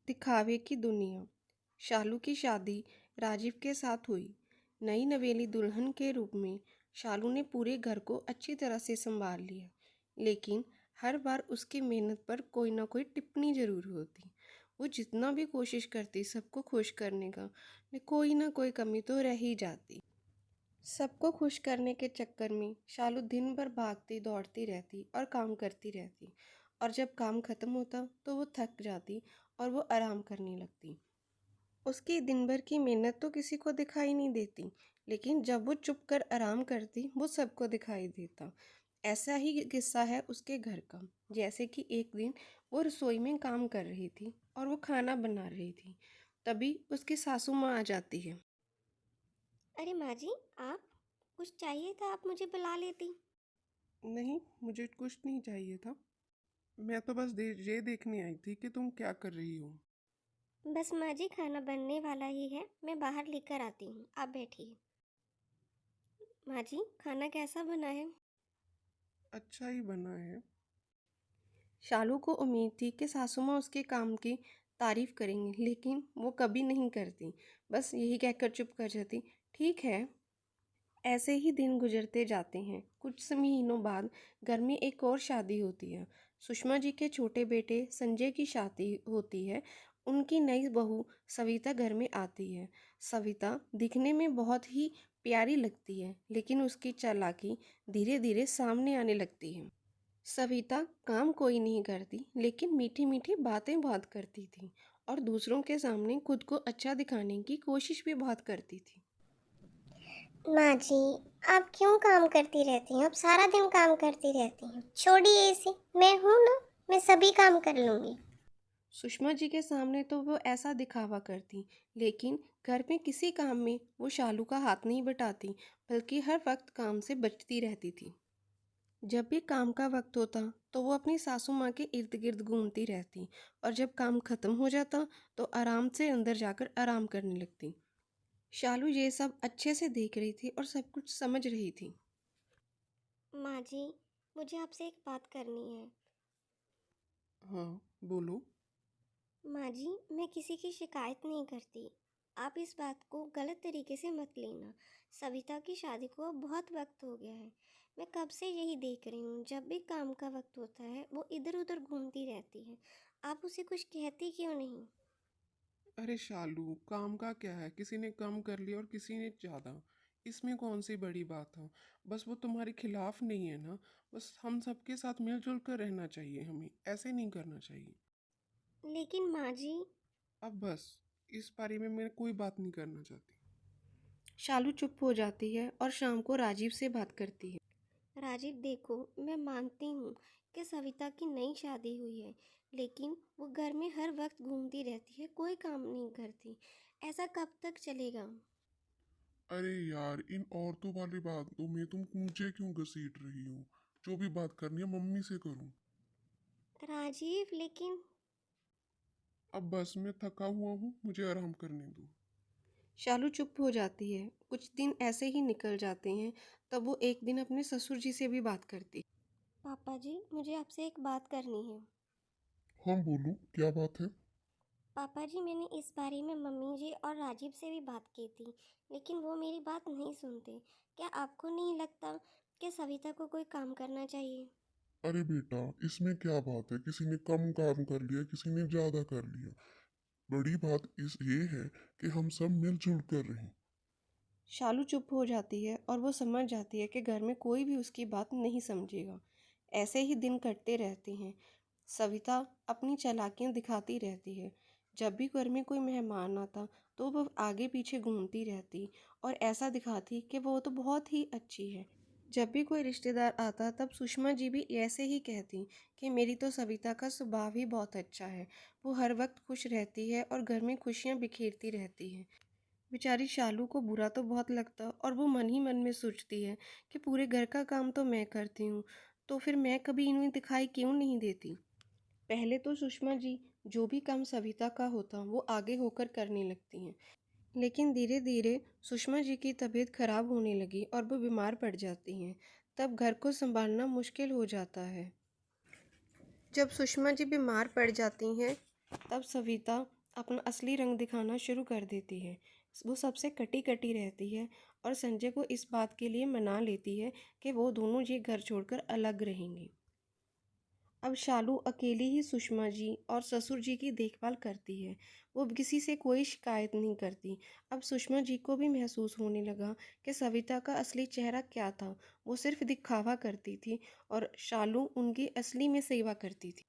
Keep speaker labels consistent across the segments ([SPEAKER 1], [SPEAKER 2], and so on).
[SPEAKER 1] दिखावे की दुनिया। शालू की शादी राजीव के साथ हुई। नई नवेली दुल्हन के रूप में शालू ने पूरे घर को अच्छी तरह से संभाल लिया, लेकिन हर बार उसकी मेहनत पर कोई ना कोई टिप्पणी जरूर होती। वो जितना भी कोशिश करती सबको खुश करने का, कोई ना कोई कमी तो रह ही जाती। सबको खुश करने के चक्कर में शालू दिन भर भागती दौड़ती रहती और काम करती रहती, और जब काम खत्म होता तो वो थक जाती और वो आराम करने लगती। उसकी दिन भर की मेहनत तो किसी को दिखाई नहीं देती, लेकिन जब वो चुप कर आराम करती वो सबको दिखाई देता। ऐसा ही किस्सा है उसके घर का। जैसे कि एक दिन वो रसोई में काम कर रही थी और वो खाना बना रही थी, तभी उसकी सासू माँ आ जाती है।
[SPEAKER 2] अरे माँ जी, आप कुछ चाहिए था, आप मुझे बुला लेती।
[SPEAKER 3] नहीं, मुझे कुछ नहीं चाहिए था। मैं तो बस ये देखने आई थी कि तुम क्या कर रही हो।
[SPEAKER 2] बस माँ जी, खाना बनने वाला ही है, मैं बाहर लेकर आती हूँ, आप बैठिए। माँ जी, खाना कैसा बना है?
[SPEAKER 3] अच्छा ही बना है।
[SPEAKER 1] शालू को उम्मीद थी कि सासू माँ उसके काम की तारीफ करेंगी, लेकिन वो कभी नहीं करती। बस यही कहकर चुप कर जाती, ठीक है। ऐसे ही दिन गुजरते जाते हैं। कुछ महीनों बाद घर में एक और शादी होती है। सुषमा जी के छोटे बेटे संजय की शादी होती है। उनकी नई बहू सविता घर में आती है। सविता दिखने में बहुत ही प्यारी लगती है, लेकिन उसकी चालाकी धीरे धीरे सामने आने लगती है। सविता काम कोई नहीं करती, लेकिन मीठी मीठी बातें बहुत करती थी और दूसरों के सामने खुद को अच्छा दिखाने की कोशिश भी बहुत करती थी।
[SPEAKER 2] माँ जी, आप क्यों काम करती रहती हैं? आप सारा दिन काम करती रहती हैं। छोड़िए इसे, मैं हूँ ना, मैं सभी काम कर लूँगी।
[SPEAKER 1] सुषमा जी के सामने तो वो ऐसा दिखावा करती, लेकिन घर में किसी काम में वो शालू का हाथ नहीं बटाती, बल्कि हर वक्त काम से बचती रहती थी। जब भी काम का वक्त होता तो वो अपनी सासू माँ के इर्द गिर्द घूमती रहती, और जब काम खत्म हो जाता तो आराम से अंदर जाकर आराम करने लगती। शालू ये सब अच्छे से देख रही थी और सब कुछ समझ रही थी।
[SPEAKER 2] माँ जी, मुझे आपसे एक बात करनी है।
[SPEAKER 3] हाँ, बोलो।
[SPEAKER 2] माँ जी, मैं किसी की शिकायत नहीं करती। आप इस बात को गलत तरीके से मत लेना। सविता की शादी को अब बहुत वक्त हो गया है। मैं कब से यही देख रही हूँ, जब भी काम का वक्त होता है वो इधर उधर घूमती रहती है। आप उसे कुछ कहती क्यों नहीं?
[SPEAKER 3] अरे शालू, काम का क्या है? किसी ने कम कर लिया और किसी ने ज़्यादा। इसमें कौन सी बड़ी बात है? बस वो तुम्हारे खिलाफ नहीं है ना। बस हम सबके साथ मिलजुल कर रहना चाहिए, हमें ऐसे नहीं करना चाहिए।
[SPEAKER 2] लेकिन माँ जी।
[SPEAKER 3] अब बस, इस बारे में मैं कोई बात नहीं करना चाहती।
[SPEAKER 1] शालू चुप हो जाती है और शाम को राजीव से बात करती है।
[SPEAKER 2] राजीव देखो, मैं मानती हूँ कि सविता की नई शादी हुई है, लेकिन वो घर में हर वक्त घूमती रहती है, कोई काम नहीं करती। ऐसा कब तक चलेगा?
[SPEAKER 4] अरे यार, इन औरतों वाली बातों में तुम मुझे क्यों घसीट रही हो? जो भी बात करनी है मम्मी से करूं।
[SPEAKER 2] राजीव, लेकिन।
[SPEAKER 3] अब बस, मैं थका हुआ हूँ, मुझे आराम करने दो।
[SPEAKER 1] शालू चुप हो जाती है। कुछ दिन ऐसे ही निकल जाते हैं। तब वो एक दिन अपने ससुर जी से भी बात करती।
[SPEAKER 2] पापा जी, मुझे आपसे एक बात करनी है।
[SPEAKER 4] हाँ बोलो, क्या बात है?
[SPEAKER 2] पापा जी, मैंने इस बारे में मम्मी जी और राजीव से भी बात की थी, लेकिन वो मेरी बात नहीं सुनते। क्या आपको नहीं लगता कि सविता को कोई काम करना चाहिए?
[SPEAKER 4] अरे बेटा, इसमें क्या बात है? किसी ने कम काम कर लिया, किसी ने ज्यादा कर लिया। बड़ी बात इस ये है कि हम सब मिलजुल कर रहें।
[SPEAKER 1] शालू चुप हो जाती है और वो समझ जाती है कि घर में कोई भी उसकी बात नहीं समझेगा। ऐसे ही दिन कटते रहते हैं। सविता अपनी चालाकियां दिखाती रहती है। जब भी घर में कोई मेहमान आता तो वो आगे पीछे घूमती रहती और ऐसा दिखाती कि वो तो बहुत ही अच्छी है। जब भी कोई रिश्तेदार आता तब सुषमा जी भी ऐसे ही कहती कि मेरी तो सविता का स्वभाव ही बहुत अच्छा है। वो हर वक्त खुश रहती है और घर में खुशियां बिखेरती रहती है। बेचारी शालू को बुरा तो बहुत लगता और वो मन ही मन में सोचती है कि पूरे घर का काम तो मैं करती हूँ, तो फिर मैं कभी इन्हें दिखाई क्यों नहीं देती। पहले तो सुषमा जी जो भी काम सविता का होता वो आगे होकर करने लगती हैं, लेकिन धीरे धीरे सुषमा जी की तबीयत खराब होने लगी और वो बीमार पड़ जाती हैं। तब घर को संभालना मुश्किल हो जाता है। जब सुषमा जी बीमार पड़ जाती हैं तब सविता अपना असली रंग दिखाना शुरू कर देती है। वो सबसे कटी कटी रहती है और संजय को इस बात के लिए मना लेती है कि वो दोनों ये घर छोड़कर अलग रहेंगे। अब शालू अकेली ही सुषमा जी और ससुर जी की देखभाल करती है। वो किसी से कोई शिकायत नहीं करती। अब सुषमा जी को भी महसूस होने लगा कि सविता का असली चेहरा क्या था। वो सिर्फ दिखावा करती थी और शालू उनकी असली में सेवा करती थी।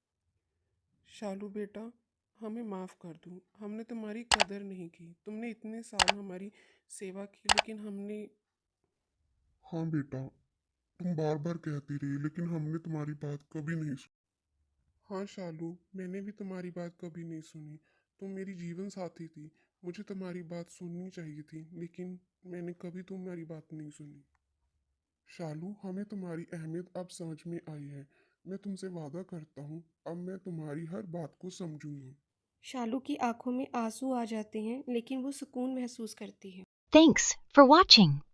[SPEAKER 3] शालू बेटा, हमें माफ़ कर दो। हमने तुम्हारी कदर नहीं की। तुमने इतने साल हमारी सेवा की, लेकिन हमने।
[SPEAKER 4] हाँ बेटा, तुम बार बार कहती रही लेकिन हमने तुम्हारी बात कभी नहीं सुनी।
[SPEAKER 3] हाँ शालू, मैंने भी तुम्हारी बात कभी नहीं सुनी। तुम मेरी जीवन साथी थी। मुझे तुम्हारी बात सुननी चाहिए थी, लेकिन मैंने कभी तुम्हारी बात नहीं सुनी। शालू, हमें तुम्हारी अहमियत अब समझ में आई है। मैं तुमसे वादा करता हूँ, अब मैं तुम्हारी हर बात को समझूंगा।
[SPEAKER 1] शालू की आंखों में आंसू आ जाते हैं लेकिन वो सुकून महसूस करती है।
[SPEAKER 5] Thanks for watching.